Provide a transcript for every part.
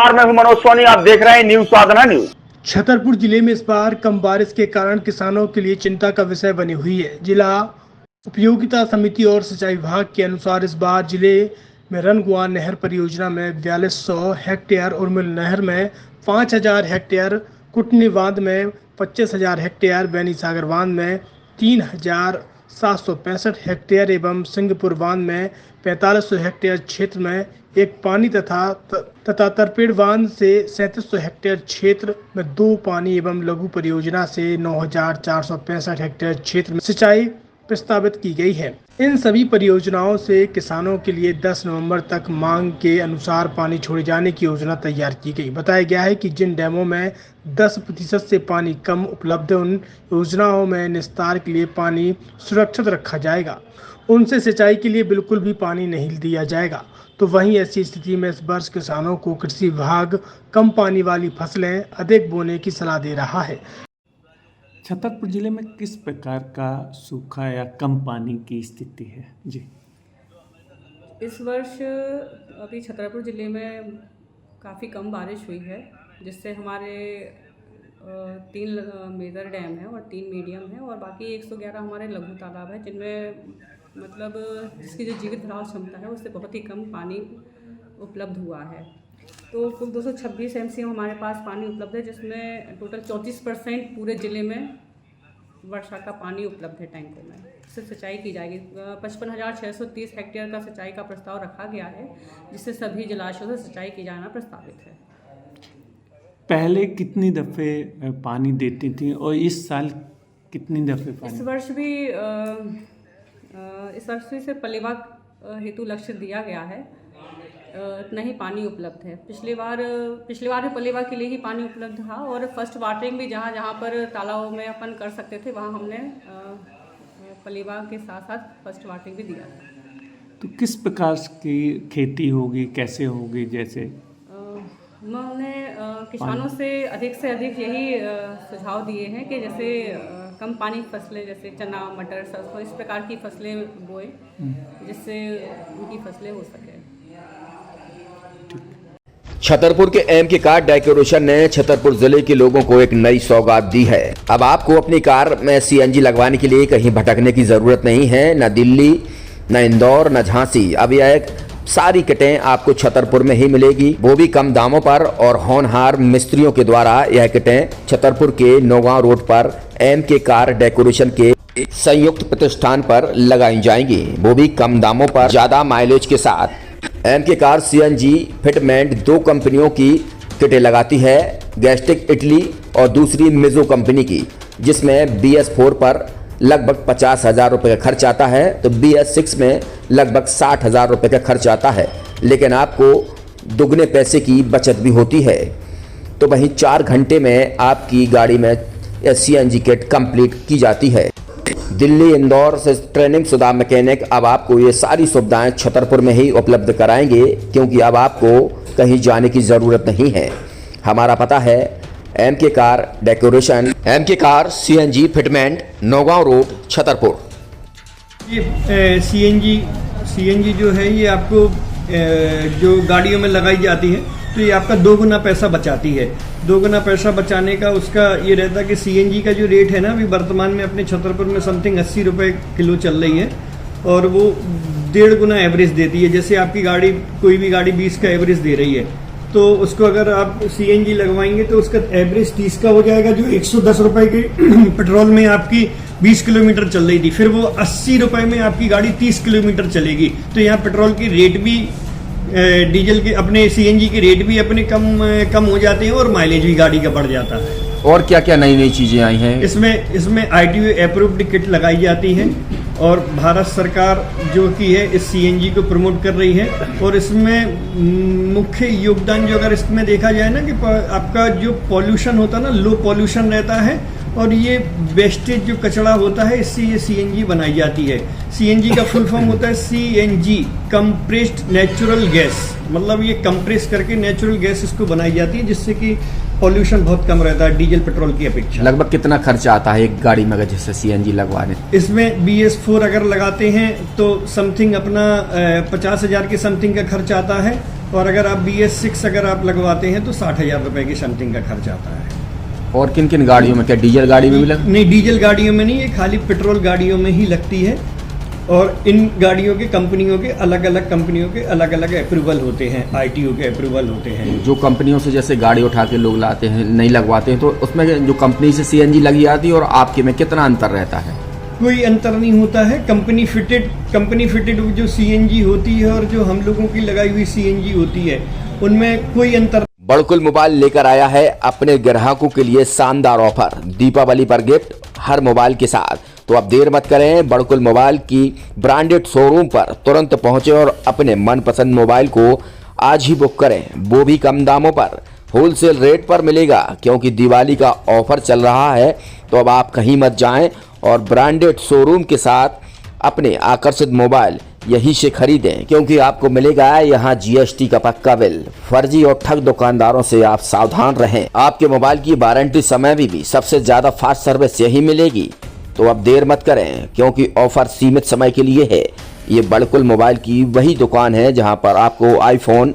नमस्कार, मैं हूं मनोज सोनी। आप देख रहे हैं न्यूज साधना न्यूज। छतरपुर जिले में इस बार कम बारिश के कारण किसानों के लिए चिंता का विषय बनी हुई है। जिला उपयोगिता समिति और सिंचाई विभाग के अनुसार इस बार जिले में रनगुआ नहर परियोजना में 4200 हेक्टेयर, उर्मिल नहर में 5000 हेक्टेयर, कुटनी बांध में 25000 हेक्टेयर, बैनी सागर बांध में 3765 हेक्टेयर एवं सिंहपुर बांध में 4500 हेक्टेयर क्षेत्र में एक पानी तथा तरपेड़ बांध से 3700 हेक्टेयर क्षेत्र में 2 पानी एवं लघु परियोजना से 9465 हेक्टेयर क्षेत्र में सिंचाई प्रस्तावित की गई है। इन सभी परियोजनाओं से किसानों के लिए 10 नवंबर तक मांग के अनुसार पानी छोड़े जाने की योजना तैयार की गई। बताया गया है कि जिन डैमों में 10% से पानी कम उपलब्ध है, उन योजनाओं में निस्तार के लिए पानी सुरक्षित रखा जाएगा। उनसे सिंचाई के लिए बिल्कुल भी पानी नहीं दिया जाएगा। तो वहीं ऐसी स्थिति में इस वर्ष किसानों को कृषि विभाग कम पानी वाली फसलें अधिक बोने की सलाह दे रहा है। छतरपुर जिले में किस प्रकार का सूखा या कम पानी की स्थिति है? जी, इस वर्ष अभी छतरपुर ज़िले में काफ़ी कम बारिश हुई है, जिससे हमारे 3 मेजर डैम हैं और 3 मीडियम हैं और बाकी 111 हमारे लघु तालाब हैं, जिनमें मतलब जिसकी जो जीवित धारण क्षमता है उससे बहुत ही कम पानी उपलब्ध हुआ है। तो कुल 226 MCM हमारे पास पानी उपलब्ध है, जिसमें टोटल 34% पूरे ज़िले में वर्षा का पानी उपलब्ध है टैंकों में। इससे सिंचाई की जाएगी। 55,630 हेक्टेयर का सिंचाई का प्रस्ताव रखा गया है, जिससे सभी जलाशयों से सिंचाई की जाना प्रस्तावित है। पहले कितनी दफ़े पानी देती थी और इस साल कितनी दफ़े पानी? इस वर्ष भी सिर्फ पलेवा हेतु लक्ष्य दिया गया है, इतना ही पानी उपलब्ध है। पिछले बार भी पलेवा के लिए ही पानी उपलब्ध था और फर्स्ट वाटरिंग भी जहाँ पर तालाबों में अपन कर सकते थे, वहाँ हमने पलेवा के साथ साथ फर्स्ट वाटरिंग भी दिया था। तो किस प्रकार की खेती होगी, कैसे होगी? जैसे हमने किसानों से अधिक यही सुझाव दिए हैं कि जैसे कम पानी फसलें जैसे चना, मटर, सरसों, इस प्रकार की फसलें बोए, जिससे उनकी फसलें हो सके। छतरपुर के एमके कार डेकोरेशन ने छतरपुर जिले के लोगों को एक नई सौगात दी है। अब आपको अपनी कार में सीएनजी लगवाने के लिए कहीं भटकने की जरूरत नहीं है, न दिल्ली, न इंदौर, न झांसी। अब यह सारी किटें आपको छतरपुर में ही मिलेगी, वो भी कम दामों पर और होनहार मिस्त्रियों के द्वारा। यह किटें छतरपुर के नौगांव रोड पर एमके कार डेकोरेशन के संयुक्त प्रतिष्ठान पर लगाई जाएंगी, वो भी कम दामों पर, ज्यादा माइलेज के साथ। एमके कार सीएनजी फिटमेंट 2 कंपनियों की किटें लगाती है, गैस्टिक इटली और दूसरी मिजो कंपनी की, जिसमें BS4 पर लगभग 50,000 रुपये का खर्च आता है, तो BS6 में लगभग 60,000 रुपये का खर्च आता है, लेकिन आपको दुगने पैसे की बचत भी होती है। तो वहीं 4 घंटे में आपकी गाड़ी में सीएनजी किट कंप्लीट की जाती है। दिल्ली, इंदौर से ट्रेनिंग शुदा मैकेनिक अब आपको ये सारी सुविधाएं छतरपुर में ही उपलब्ध कराएंगे, क्योंकि अब आपको कहीं जाने की ज़रूरत नहीं है। हमारा पता है MK car decoration, MK car CNG fitment, Naugaon road, Chhatarpur. ये सीएनजी जो है ये आपको जो गाड़ियों में लगाई जाती है, तो ये आपका 2 गुना पैसा बचाती है। 2 गुना पैसा बचाने का उसका ये रहता है कि सीएनजी का जो रेट है ना, अभी वर्तमान में अपने छतरपुर में समथिंग 80 रुपये किलो चल रही है और वो 1.5 गुना एवरेज देती है। जैसे आपकी गाड़ी, कोई भी गाड़ी 20 का एवरेज दे रही है, तो उसको अगर आप सीएनजी लगवाएंगे तो उसका एवरेज 30 का हो जाएगा, जो 110 रुपये के पेट्रोल में आपकी 20 किलोमीटर चल रही थी, फिर वो 80 रुपये में आपकी गाड़ी 30 किलोमीटर चलेगी। तो यहाँ पेट्रोल की रेट भी, डीजल के, अपने सीएनजी के रेट भी अपने कम हो जाते हैं और माइलेज भी गाड़ी का बढ़ जाता है। और क्या क्या नई नई चीजें आई हैं? इसमें ITO अप्रूव्ड किट लगाई जाती है और भारत सरकार जो की है इस सीएनजी को प्रमोट कर रही है। और इसमें मुख्य योगदान जो अगर इसमें देखा जाए ना, कि आपका जो पॉल्यूशन होता है ना, लो पॉल्यूशन रहता है और ये वेस्टेज जो कचरा होता है, इससे ये सीएनजी बनाई जाती है। सीएनजी का फुल फॉर्म होता है CNG, कंप्रेस्ड नेचुरल गैस, मतलब ये कंप्रेस करके नेचुरल गैस इसको बनाई जाती है, जिससे कि पॉल्यूशन बहुत कम रहता है डीजल पेट्रोल की अपेक्षा। लगभग कितना खर्चा आता है एक गाड़ी में अगर जैसे सीएनजी लगवाने? इसमें BS4 अगर लगाते हैं तो समथिंग अपना 50,000 के समथिंग का खर्च आता है और अगर आप BS6 अगर आप लगवाते हैं तो 60,000 रुपए की समथिंग का खर्च आता है। और किन किन गाड़ियों में, क्या डीजल गाड़ी में भी लग? नहीं, डीजल गाड़ियों में नहीं, ये खाली पेट्रोल गाड़ियों में ही लगती है। और इन गाड़ियों के कंपनियों के अलग अलग अप्रूवल होते हैं, ITO के अप्रूवल होते हैं। जो कंपनियों से जैसे गाड़ी उठा के लोग लाते हैं, नहीं लगवाते हैं, तो उसमें जो कंपनी से CNG लगी आती है और आपके में कितना अंतर रहता है? कोई अंतर नहीं होता है। कंपनी फिटेड जो CNG होती है और जो हम लोगों की लगाई हुई CNG होती है, उनमें कोई अंतर। बड़कुल मोबाइल लेकर आया है अपने ग्राहकों के लिए शानदार ऑफर, दीपावली पर गिफ्ट हर मोबाइल के साथ। तो अब देर मत करें, बड़कुल मोबाइल की ब्रांडेड शोरूम पर तुरंत पहुंचे और अपने मनपसंद मोबाइल को आज ही बुक करें, वो भी कम दामों पर, होलसेल रेट पर मिलेगा, क्योंकि दिवाली का ऑफर चल रहा है। तो अब आप कहीं मत जाएं और ब्रांडेड शोरूम के साथ अपने आकर्षित मोबाइल यहीं से खरीदें, क्योंकि आपको मिलेगा यहाँ GST का पक्का बिल। फर्जी और ठग दुकानदारों से आप सावधान रहें। आपके मोबाइल की वारंटी समय में भी सबसे ज्यादा फास्ट सर्विस यही मिलेगी। तो अब देर मत करें, क्योंकि ऑफर सीमित समय के लिए है। ये बड़कुल मोबाइल की वही दुकान है जहां पर आपको iPhone,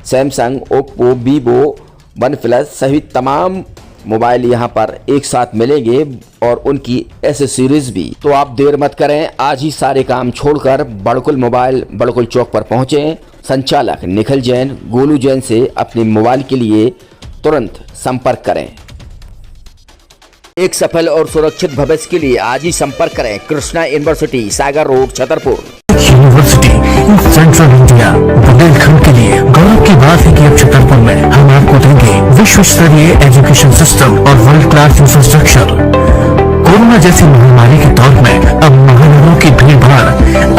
Samsung, Oppo, Vivo, OnePlus सहित तमाम मोबाइल यहां पर एक साथ मिलेंगे और उनकी एसेसरीज भी। तो आप देर मत करें, आज ही सारे काम छोड़कर बड़कुल मोबाइल बड़कुल चौक पर पहुंचें। संचालक निखिल जैन, गोलू जैन से अपने मोबाइल के लिए तुरंत संपर्क करें। एक सफल और सुरक्षित भविष्य के लिए आज ही संपर्क करें Krishna university, Sagar road, Chhatarpur. University in central India, Bundelkhand के लिए गौरव की बात है कि अब छतरपुर में हम आपको देंगे विश्व स्तरीय एजुकेशन सिस्टम और वर्ल्ड क्लास इंफ्रास्ट्रक्चर। कोरोना जैसी महामारी के दौर में अब महानगरों की भीड़ भाड़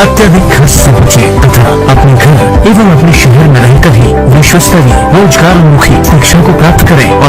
अत्यधिक खर्च से बचे तथा अपने घर एवं अपने शहर में रहकर ही विश्व स्तरीय रोजगार उन्मुखी शिक्षा को प्राप्त करें और